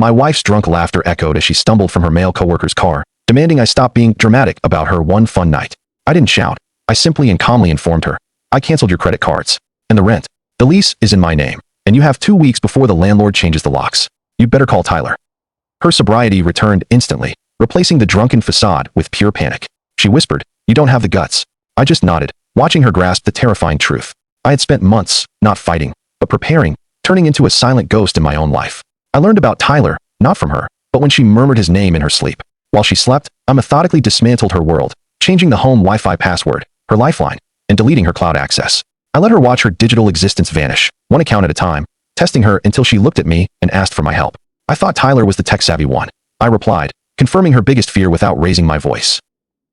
My wife's drunk laughter echoed as she stumbled from her male coworker's car, demanding I stop being dramatic about her one fun night. I didn't shout. I simply and calmly informed her. I canceled your credit cards. And the rent. The lease is in my name, and you have 2 weeks before the landlord changes the locks. You'd better call Tyler. Her sobriety returned instantly, replacing the drunken facade with pure panic. She whispered, "You don't have the guts." I just nodded, watching her grasp the terrifying truth. I had spent months, not fighting, but preparing, turning into a silent ghost in my own life. I learned about Tyler, not from her, but when she murmured his name in her sleep. While she slept, I methodically dismantled her world, changing the home Wi-Fi password, her lifeline, and deleting her cloud access. I let her watch her digital existence vanish, one account at a time, testing her until she looked at me and asked for my help. I thought Tyler was the tech-savvy one. I replied, confirming her biggest fear without raising my voice.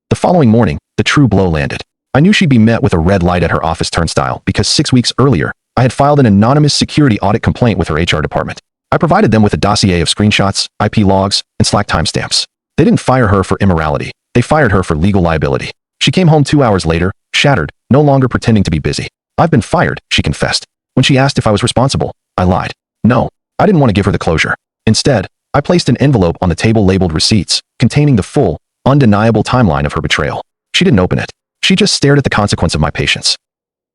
The following morning, the true blow landed. I knew she'd be met with a red light at her office turnstile because 6 weeks earlier, I had filed an anonymous security audit complaint with her HR department. I provided them with a dossier of screenshots, IP logs, and Slack timestamps. They didn't fire her for immorality. They fired her for legal liability. She came home 2 hours later, shattered, no longer pretending to be busy. "I've been fired," she confessed. When she asked if I was responsible, I lied. No, I didn't want to give her the closure. Instead, I placed an envelope on the table labeled receipts, containing the full, undeniable timeline of her betrayal. She didn't open it. She just stared at the consequence of my patience.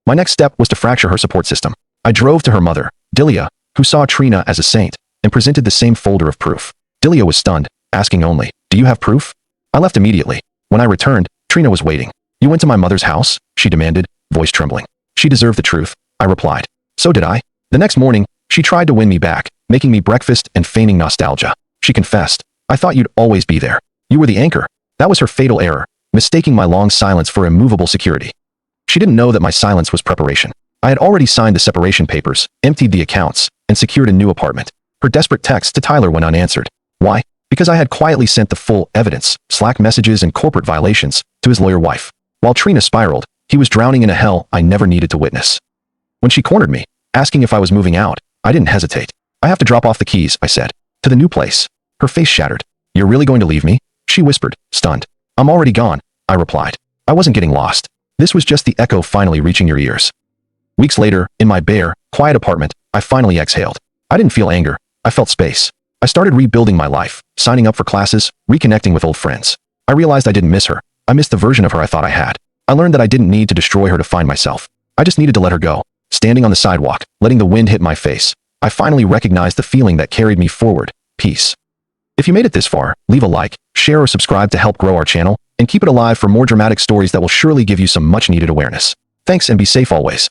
My next step was to fracture her support system. I drove to her mother, Dilia, who saw Trina as a saint, and presented the same folder of proof. Dilia was stunned, asking only, "Do you have proof?" I left immediately. When I returned, Trina was waiting. "You went to my mother's house?" she demanded, voice trembling. "She deserved the truth," I replied. "So did I." The next morning, she tried to win me back, making me breakfast and feigning nostalgia. She confessed, "I thought you'd always be there. You were the anchor." That was her fatal error, mistaking my long silence for immovable security. She didn't know that my silence was preparation. I had already signed the separation papers, emptied the accounts, and secured a new apartment. Her desperate text to Tyler went unanswered. Why? Because I had quietly sent the full evidence, Slack messages and corporate violations, to his lawyer wife. While Trina spiraled, he was drowning in a hell I never needed to witness. When she cornered me, asking if I was moving out, I didn't hesitate. "I have to drop off the keys," I said. "To the new place." Her face shattered. "You're really going to leave me?" she whispered, stunned. "I'm already gone," I replied. I wasn't getting lost. This was just the echo finally reaching your ears. Weeks later, in my bare, quiet apartment, I finally exhaled. I didn't feel anger. I felt space. I started rebuilding my life, signing up for classes, reconnecting with old friends. I realized I didn't miss her. I missed the version of her I thought I had. I learned that I didn't need to destroy her to find myself. I just needed to let her go. Standing on the sidewalk, letting the wind hit my face, I finally recognized the feeling that carried me forward: peace. If you made it this far, leave a like, share or subscribe to help grow our channel, and keep it alive for more dramatic stories that will surely give you some much-needed awareness. Thanks and be safe always.